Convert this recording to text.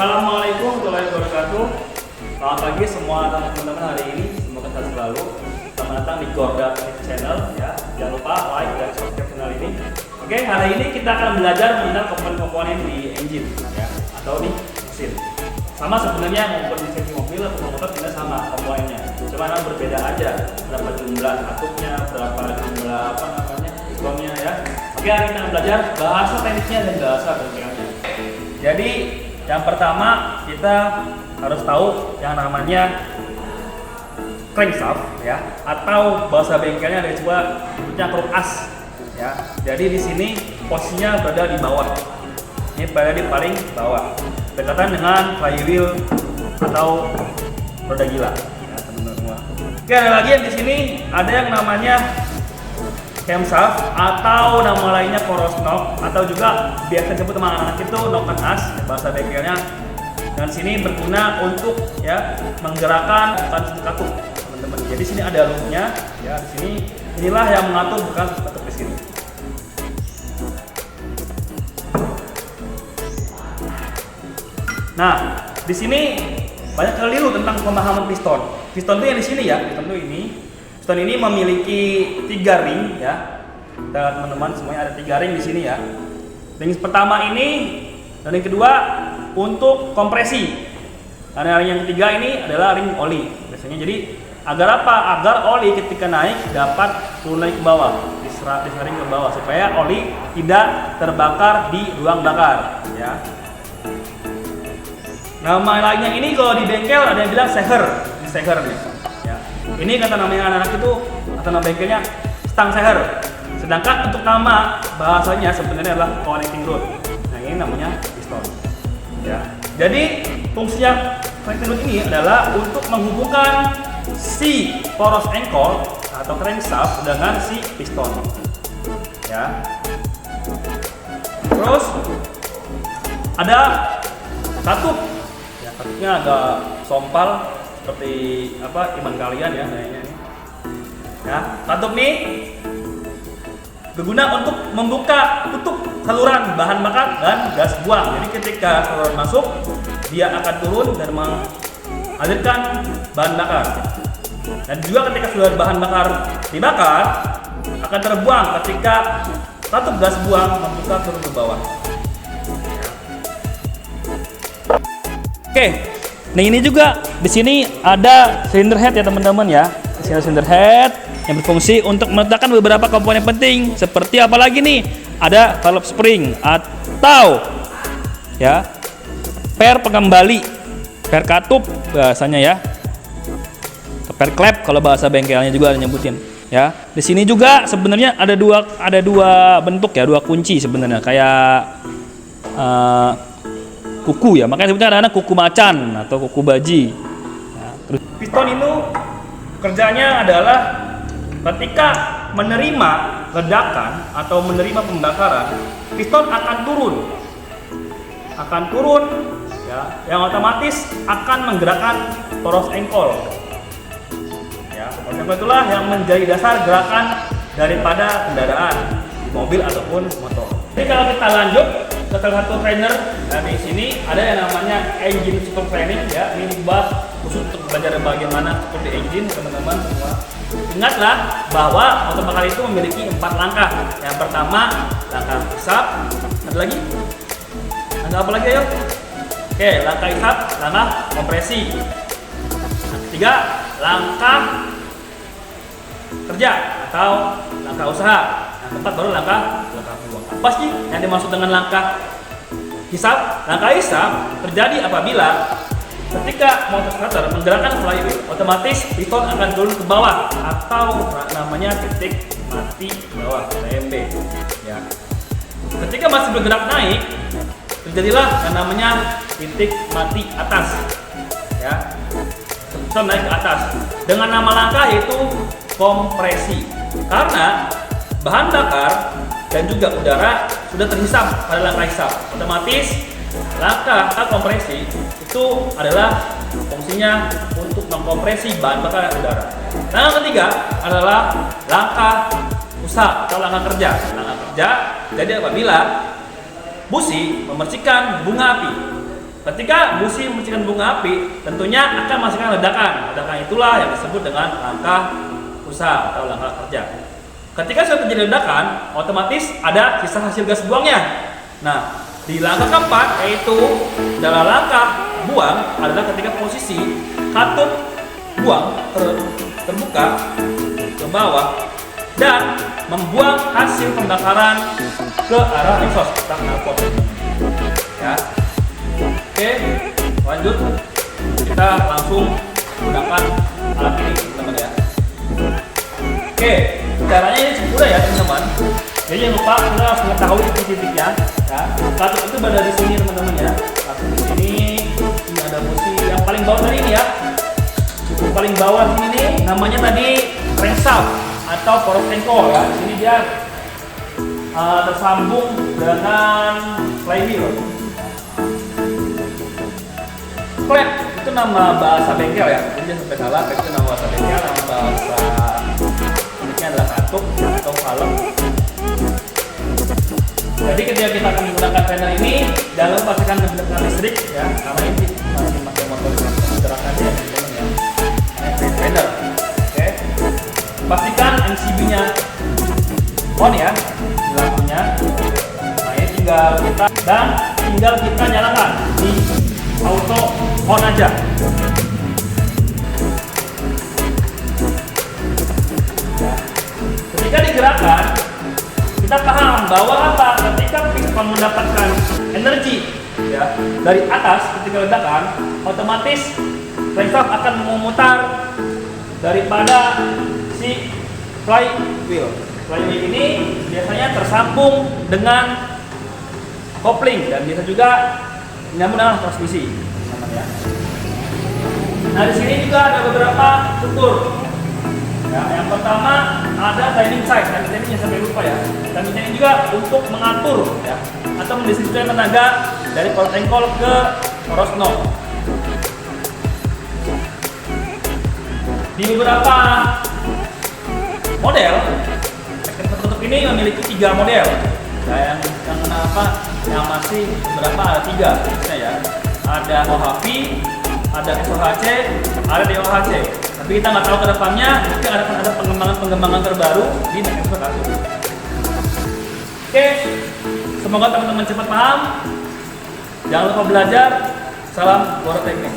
Assalamualaikum warahmatullahi wabarakatuh. Selamat pagi semua teman-teman hari ini. Semoga sehat selalu. Selamat datang di Gorda Channel ya. Jangan lupa like dan subscribe channel ini. Oke, hari ini kita akan belajar mengenal komponen-komponen di engine ya, atau di mesin. Sama sebenarnya maupun di mesin mobil atau motor tidak sama komponennya. Cuma yang berbeda aja. Berapa jumlah atupnya, berapa jumlah pistonnya ya. Oke, hari ini kita akan belajar bahasa teknisnya dan bahasa bengkelnya. Jadi yang pertama kita harus tahu yang namanya crankshaft ya, atau bahasa bengkelnya ada coba bentuknya kruk as ya. Jadi di sini posisinya berada di bawah. Ini berada di paling bawah, berdekatan dengan flywheel atau roda gila ya, teman-teman semua. Oke, ada lagi yang di sini ada yang namanya camshaft atau nama lainnya cross knob, atau juga biasa disebut sama anak-anak itu knock as bahasa bengkelnya. Dan sini berguna untuk ya menggerakkan bukan katup, teman-teman. Jadi sini ada loopnya ya, di sini inilah yang mengatur bukan katup di sini. Nah, di sini banyak keliru tentang pemahaman piston. Piston itu yang di sini ya, piston itu ini. Piston ini memiliki 3 ring ya, teman-teman semuanya ada 3 ring di sini ya. Ring pertama ini dan ring kedua untuk kompresi. Dan ring yang ketiga ini adalah ring oli. Biasanya jadi agar apa? Agar oli ketika naik dapat turun lagi ke bawah, disaring ke bawah supaya oli tidak terbakar di ruang bakar ya. Nama lainnya ini kalau di bengkel ada yang bilang seher, ini seher nih. Ini kata namanya anak-anak itu, kata nama bengkelnya stang seher. Sedangkan untuk nama bahasanya sebenarnya adalah connecting rod. Nah, ini namanya piston. Ya. Jadi fungsinya connecting rod ini adalah untuk menghubungkan si poros engkol atau crankshaft dengan si piston. Ya. Terus ada katup. Ya, katupnya agak sompal. Seperti apa iman kalian ya kayaknya nih. Ya, katup nih berguna untuk membuka tutup saluran bahan bakar dan gas buang. Jadi ketika saluran masuk, dia akan turun dan mengalirkan bahan bakar. Dan juga ketika saluran bahan bakar dibakar, akan terbuang ketika katup gas buang membuka turun ke bawah. Oke. Nah, ini juga di sini ada cylinder head ya teman-teman ya. Cylinder head yang berfungsi untuk meletakkan beberapa komponen penting seperti apa lagi nih? Ada valve spring atau ya per pengembali, per katup bahasanya ya. Per klep kalau bahasa bengkelnya juga ada nyebutin ya. Di sini juga sebenarnya ada dua bentuk ya, 2 kunci sebenarnya kayak kuku ya, makanya sebutnya ada kuku macan atau kuku baji. Nah, terus piston itu kerjanya adalah ketika menerima ledakan atau menerima pembakaran, piston akan turun ya, yang otomatis akan menggerakkan poros engkol. Ya, poros engkol itulah yang menjadi dasar gerakan daripada kendaraan mobil ataupun motor. Jadi kalau kita lanjut ke salah satu trainer, dan di sini ada yang namanya engine super training ya. Ini dibahas khusus untuk belajar bagaimana seperti engine teman-teman semua. Ingatlah bahwa motor bakar itu memiliki 4 langkah. Yang pertama langkah hisap, ada lagi? Langkah apa lagi ayo? Oke, langkah hisap, langkah kompresi. Yang ketiga langkah kerja atau langkah usaha. Yang keempat baru langkah buang. Apa sih yang dimaksud dengan langkah hisap? Langkah hisap terjadi apabila ketika motor starter menggerakkan flywheel, otomatis piston akan turun ke bawah atau namanya titik mati bawah (TMB). Ya. Ketika masih bergerak naik, terjadilah yang namanya titik mati atas. Ya. Piston naik ke atas. Dengan nama langkah yaitu kompresi. Karena bahan bakar dan juga udara sudah terhisap pada langkah hisap, otomatis langkah kompresi itu adalah fungsinya untuk mengkompresi bahan bakar dan udara. Langkah ketiga adalah langkah usaha atau langkah kerja. Langkah kerja jadi apabila busi memercikan bunga api. Ketika busi memunculkan bunga api, tentunya akan menghasilkan ledakan. Ledakan itulah yang disebut dengan langkah usaha atau langkah kerja. Ketika sudah terjadi ledakan, otomatis ada sisa hasil gas buangnya. Nah, di langkah keempat, yaitu dalam langkah buang adalah ketika posisi katup buang terbuka ke bawah dan membuang hasil pembakaran ke arah exhaust atau knalpot. Ya. Oke, lanjut. Kita langsung gunakan alat ini, teman-teman ya. Oke, caranya ini cukup mudah ya, teman-teman. Jadi jangan lupa kita harus mengetahui titik-titiknya. Ya, katup itu berada di sini, teman-teman ya. Katup di sini. Ini ada busi yang paling bawah tadi ini ya. Cukup paling bawah ini namanya tadi crankshaft atau poros engkol ya. Di sini dia tersambung dengan flywheel. Klep itu nama bahasa bengkel ya, jadi jangan sampai salah. Klep itu nama bahasa bengkel, nama bahasa uniknya adalah katup atau valve. Jadi ketika kita akan menggunakan panel ini, jangan lupa pastikan menggunakan listrik ya, karena ini masih pakai motor gerakannya teman-teman ya. Panel, oke. Pastikan MCB-nya on ya, lampunya. Nah ini tinggal kita nyalakan di auto on aja. Ketika digerakkan, kita paham bahwa apa? Ketika piston mendapatkan energi ya dari atas ketika ledakan, otomatis crankshaft akan memutar daripada si flywheel. Flywheel ini biasanya tersambung dengan kopling dan bisa juga nyambung dengan transmisi. Nah di sini juga ada beberapa struktur. Ya, yang pertama ada timing sight, timing yang sampai lupa ya. Timing ini juga untuk mengatur ya atau mendistribusikan tenaga dari poros engkol ke poros knob. Di beberapa model, tertutup ini memiliki 3 model. Ya, yang masih beberapa ada 3 biasanya ya. Ada OHV, ada SOHC, ada DOHC. Tapi kita nggak tahu ke depannya, mungkin ada pengembangan terbaru di mekanisme katup. Oke, semoga teman-teman cepat paham. Jangan lupa belajar. Salam Boro Teknik.